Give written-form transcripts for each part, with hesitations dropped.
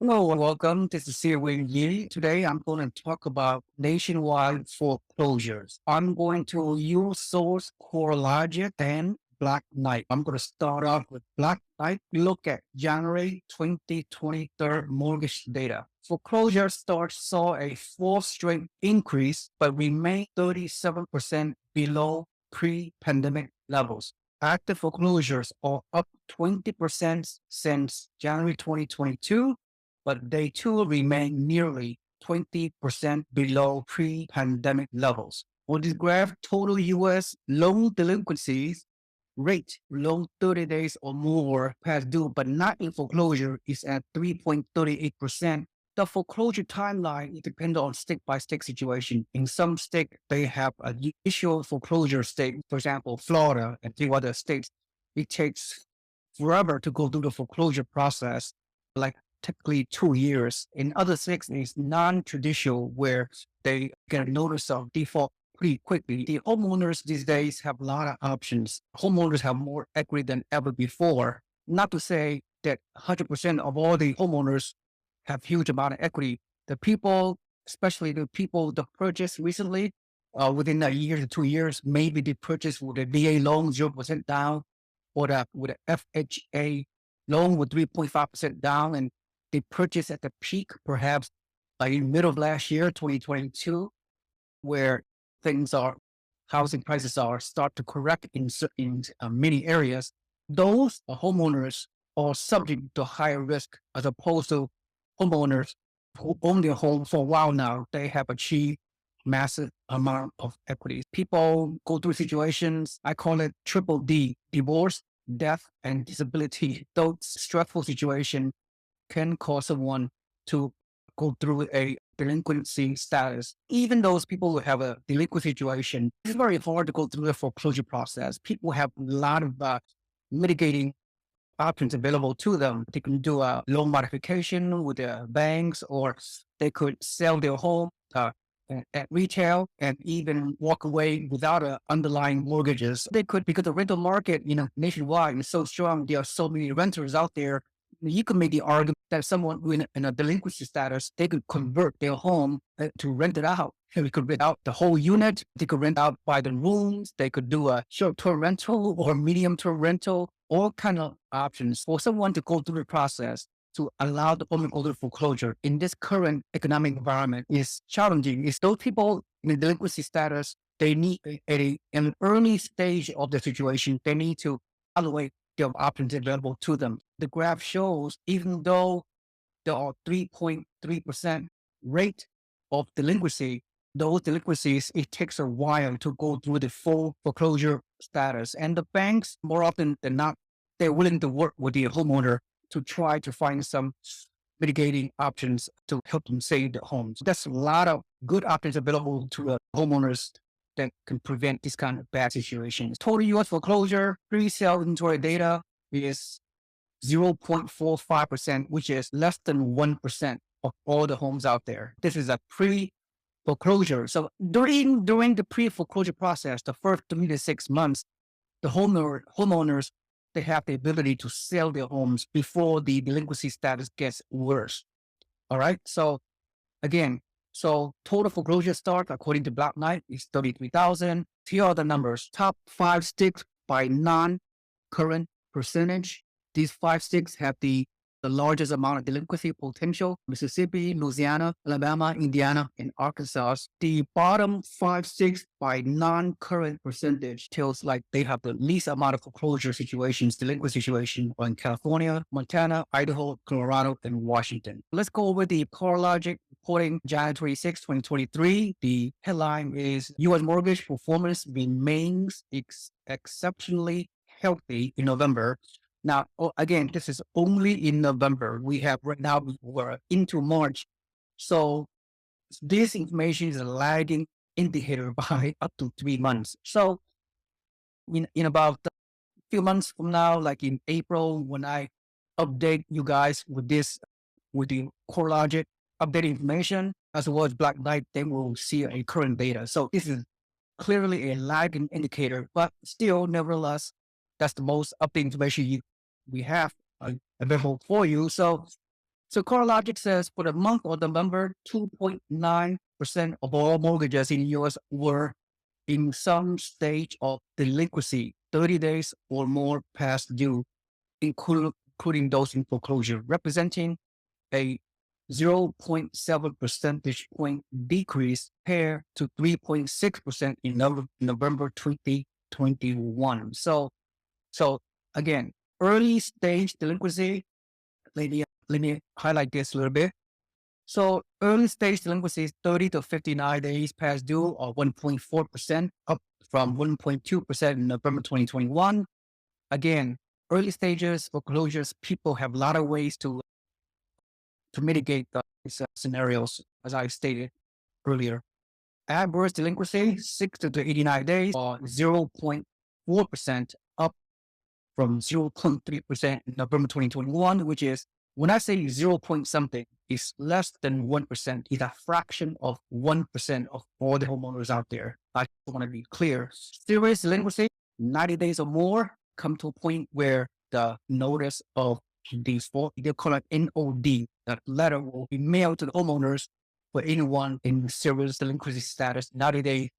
Hello and welcome. This is Seewing Yee. Today I'm going to talk about nationwide foreclosures. I'm going to use source CoreLogic and Black Knight. I'm going to start off with Black Knight. Look at January 2023 mortgage data. Foreclosure starts saw a fourth straight increase, but remained 37% below pre-pandemic levels. Active foreclosures are up 20% since January 2022, but they too remain nearly 20% below pre-pandemic levels. On this graph, total U.S. loan delinquencies rate loan 30 days or more past due, but not in foreclosure, is at 3.38%. The foreclosure timeline depends on state-by-state situation. In some states, they have an initial foreclosure state. For example, Florida and few other states, it takes forever to go through the foreclosure process, like typically 2 years. In other states, it's non-traditional where they get a notice of default pretty quickly. The homeowners these days have a lot of options. Homeowners have more equity than ever before. Not to say that 100% of all the homeowners have huge amount of equity. The people, especially the people that purchased recently, within a year to 2 years, maybe they purchased with a VA loan 0% down, or with a FHA loan with 3.5% down, and they purchased at the peak, perhaps like in the middle of last year, 2022, where housing prices are start to correct in many areas. Those homeowners are subject to higher risk as opposed to homeowners who own their home for a while now. They have achieved massive amount of equities. People go through situations, I call it triple D: divorce, death, and disability. Those stressful situations can cause someone to go through a delinquency status. Even those people who have a delinquent situation, it's very hard to go through the foreclosure process. People have a lot of mitigating options available to them. They can do a loan modification with their banks, or they could sell their home at retail and even walk away without underlying mortgages. They could, because the rental market, nationwide is so strong. There are so many renters out there. You could make the argument that someone who in a delinquency status, they could convert their home to rent it out. They could rent out the whole unit. They could rent out by the rooms. They could do a short-term rental or medium-term rental, all kind of options for someone to go through the process to allow the home to go through foreclosure in this current economic environment is challenging. Is those people in a delinquency status, they need an early stage of the situation, they need to evaluate the options available to them. The graph shows, even though there are 3.3% rate of delinquency, those delinquencies, it takes a while to go through the full foreclosure status. And the banks, more often than not, they're willing to work with the homeowner to try to find some mitigating options to help them save their homes. That's a lot of good options available to homeowners that can prevent this kind of bad situations. Total U.S. foreclosure pre-sale inventory data is 0.45%, which is less than 1% of all the homes out there. This is a pre-foreclosure. So during the pre-foreclosure process, the first 3 to 6 months, the homeowners, they have the ability to sell their homes before the delinquency status gets worse. All right. So again, total foreclosure start according to Black Knight is 33,000. Here are the numbers. Top 5 states by non-current percentage. These 5 states have the largest amount of delinquency potential: Mississippi, Louisiana, Alabama, Indiana, and Arkansas. The bottom 5 states by non-current percentage tells like they have the least amount of foreclosure situations, delinquent situation in California, Montana, Idaho, Colorado, and Washington. Let's go over the CoreLogic reporting January 26, 2023. The headline is U.S. mortgage performance remains exceptionally healthy in November. Now, again, this is only in November. We have right now, we're into March. So this information is a lagging indicator by up to 3 months. So in about a few months from now, like in April, when I update you guys with the CoreLogic updated information, as well as Black Knight, then we'll see a current data. So this is clearly a lagging indicator, but still, nevertheless, that's the most updated information we have available for you. So So CoreLogic says for the month of November, 2.9% of all mortgages in the U.S. were in some stage of delinquency, 30 days or more past due, including those in foreclosure, representing a 0.7 percentage point decrease compared to 3.6% in November 2021. So again, early stage delinquency, let me highlight this a little bit. So early stage delinquency is 30 to 59 days past due, or 1.4%, up from 1.2% in November 2021. Again, early stages foreclosures, people have a lot of ways to mitigate these scenarios, as I stated earlier. Adverse delinquency, 60 to 89 days, or 0.4%, up from 0.3% in November 2021, which is, when I say 0 point something, it's less than 1%. It's a fraction of 1% of all the homeowners out there. I want to be clear. Serious delinquency, 90 days or more, come to a point where the notice of default, they call it NOD, that letter will be mailed to the homeowners for anyone in serious delinquency status, 90 days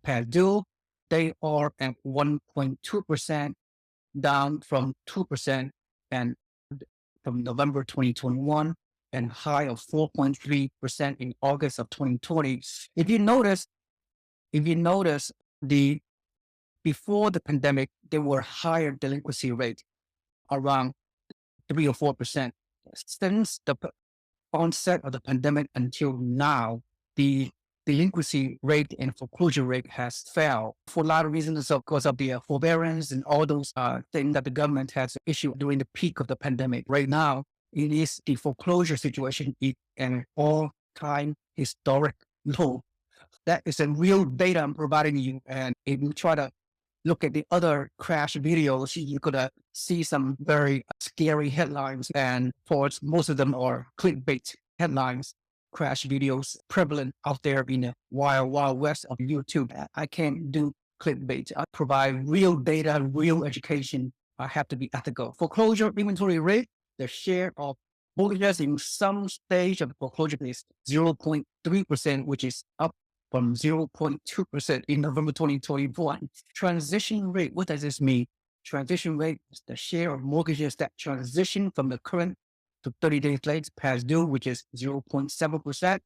past due. They are at 1.2%, down from 2% and from November 2021, and high of 4.3% in August of 2020. If you notice, the before the pandemic, there were higher delinquency rates, around 3 or 4%. Since the onset of the pandemic until now, the delinquency rate and foreclosure rate has fell for a lot of reasons, of course, of the forbearance and all those things that the government has issued during the peak of the pandemic. Right now, it is the foreclosure situation is an all-time historic low. That is a real data I'm providing you. And if you try to look at the other crash videos, you could see some very scary headlines, and for most of them are clickbait headlines, crash videos prevalent out there in the wild west of YouTube. I can't do clickbait. I provide real data, real education. I have to be ethical. Foreclosure inventory rate, the share of mortgages in some stage of foreclosure is 0.3%, which is up from 0.2% in November 2021. Transition rate, what does this mean? Transition rate is the share of mortgages that transition from the current to 30 days late past due, which is 0.7%,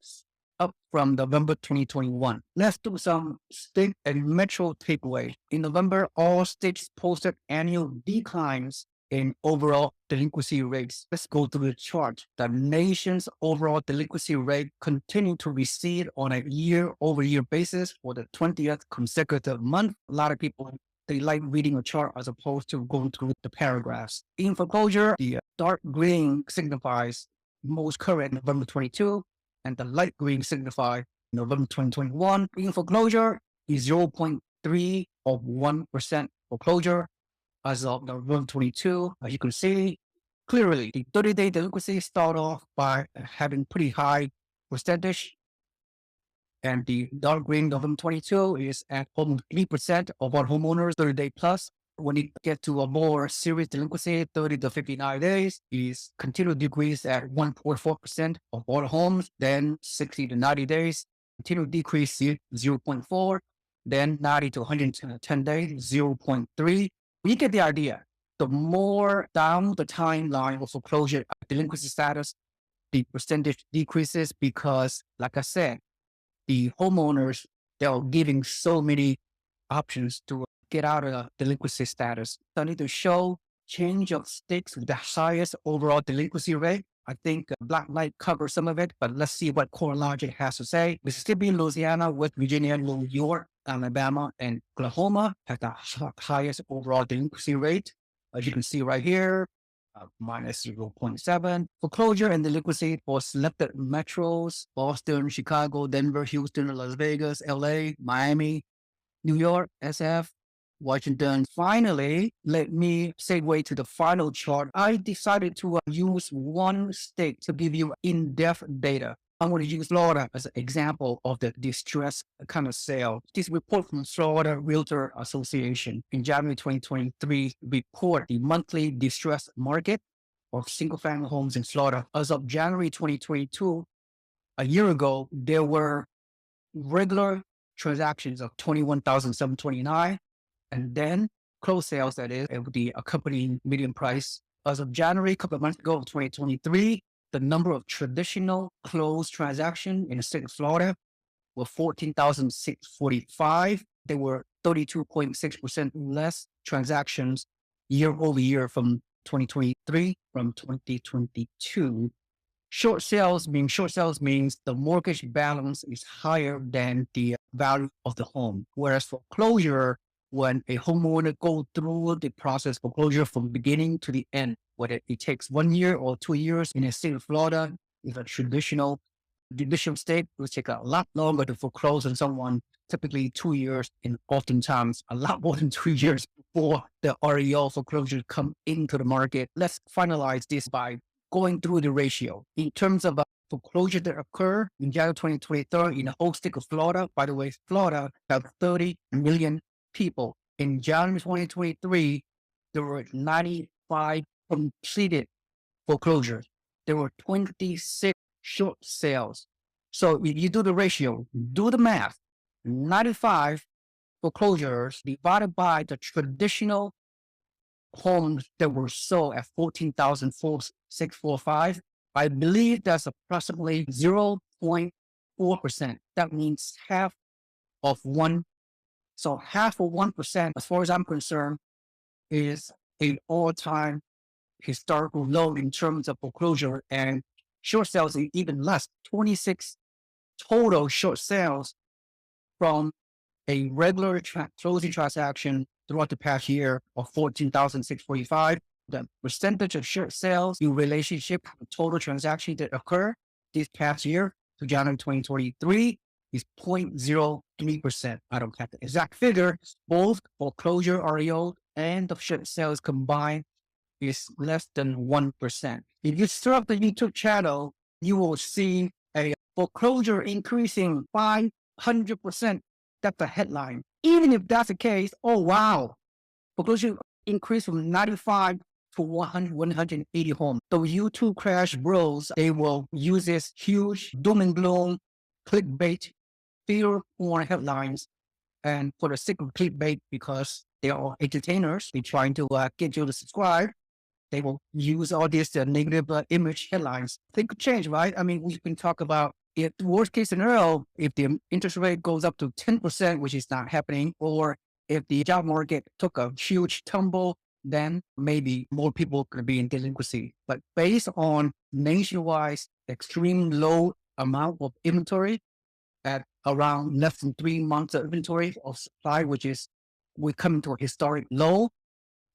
up from November 2021. Let's do some state and metro takeaway. In November, all states posted annual declines in overall delinquency rates. Let's go through the chart. The nation's overall delinquency rate continued to recede on a year-over-year basis for the 20th consecutive month. A lot of people, they like reading a chart as opposed to going through the paragraphs. In foreclosure, the dark green signifies most current November 22, and the light green signifies November 2021. In foreclosure, is 0.3 of 1% foreclosure as of November 22. As you can see clearly, the 30-day delinquency start off by having pretty high percentage, and the dark green November 22 is at almost 3% of our homeowners 30-day plus. When you get to a more serious delinquency, 30 to 59 days, is continued decrease at 1.4% of all homes. Then 60 to 90 days, continued decrease 0.4. Then 90 to 110 days, 0.3. You get the idea. The more down the timeline of foreclosure delinquency status, the percentage decreases because, like I said, the homeowners, they're giving so many options to get out of delinquency status. So I need to show change of states with the highest overall delinquency rate. I think Black Knight covers some of it, but let's see what CoreLogic has to say. Mississippi, Louisiana, West Virginia, New York, Alabama, and Oklahoma have the highest overall delinquency rate. As you can see right here, minus 0.7. Foreclosure and delinquency for selected metros: Boston, Chicago, Denver, Houston, Las Vegas, LA, Miami, New York, SF, Washington. Finally, let me segue to the final chart. I decided to use one state to give you in-depth data. I'm going to use Florida as an example of the distress kind of sale. This report from Florida Realtor Association in January 2023 report the monthly distress market of single-family homes in Florida. As of January 2022, a year ago, there were regular transactions of 21,729, and then closed sales, that is, with the accompanying median price. As of January, a couple of months ago, of 2023, the number of traditional closed transactions in the state of Florida were 14,645. They were 32.6% less transactions year over year from 2023 from 2022. Short sales means the mortgage balance is higher than the value of the home. Whereas foreclosure, when a homeowner goes through the process foreclosure from beginning to the end, whether it takes 1 year or 2 years in the state of Florida, is a traditional judicial state, will take a lot longer to foreclose on someone, typically 2 years, and oftentimes a lot more than 2 years before the REO foreclosure come into the market. Let's finalize this by going through the ratio. In terms of foreclosure that occur in January 2023 in the whole state of Florida, by the way, Florida has 30 million people. In January 2023, there were 95 completed foreclosures. There were 26 short sales. So if you do the ratio, do the math, 95 foreclosures divided by the traditional homes that were sold at 14,645, I believe that's approximately 0.4%. That means half of one. So half of 1%, as far as I'm concerned, is an all-time historical low in terms of foreclosure, and short sales is even less, 26 total short sales from a regular closing transaction throughout the past year of 14,645. The percentage of short sales in relationship to total transactions that occur this past year to January 2023 is 0.03%. I don't have the exact figure. Both foreclosure REO and the short sales combined is less than 1%. If you start up the YouTube channel, you will see a foreclosure increasing 500%. That's the headline. Even if that's the case, oh wow, foreclosure increased from 95 to 180 homes. The YouTube crash bros, they will use this huge doom and gloom clickbait, fear porn headlines, and for the sake of clickbait, because they are entertainers, they're trying to get you to subscribe. They will use all these negative image headlines. Things could change, right? I mean, we can talk about if the worst case scenario, if the interest rate goes up to 10%, which is not happening, or if the job market took a huge tumble, then maybe more people could be in delinquency. But based on nationwide extreme low amount of inventory at around less than 3 months of inventory of supply, which is we're coming to a historic low,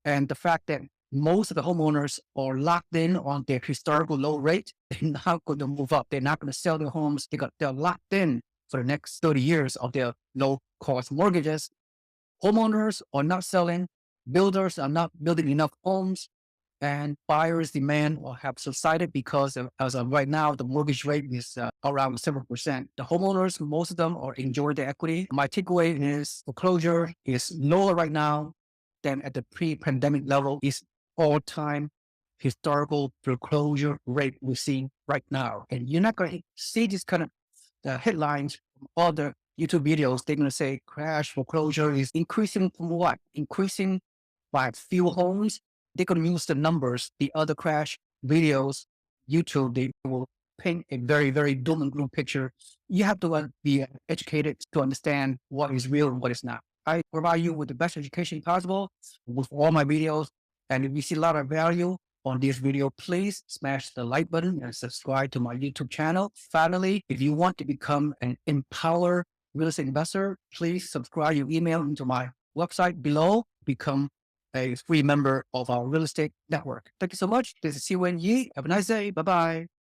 and the fact that most of the homeowners are locked in on their historical low rate, they're not going to move up. They're not going to sell their homes. They're locked in for the next 30 years of their low cost mortgages. Homeowners are not selling. Builders are not building enough homes, and buyers' demand will have subsided because as of right now, the mortgage rate is around 7%. The homeowners, most of them are enjoying the equity. My takeaway is foreclosure is lower right now than at the pre-pandemic level. It's all-time historical foreclosure rate we're seeing right now. And you're not going to see this kind of headlines from other YouTube videos. They're going to say crash foreclosure is increasing from what? Increasing by few homes. They're going to use the numbers. The other crash videos, YouTube, they will paint a very, very doom and gloom picture. You have to be educated to understand what is real and what is not. I provide you with the best education possible with all my videos. And if you see a lot of value on this video, please smash the like button and subscribe to my YouTube channel. Finally, if you want to become an empowered real estate investor, please subscribe your email into my website below. Become a free member of our real estate network. Thank you so much. This is Seewing Yee. Have a nice day. Bye-bye.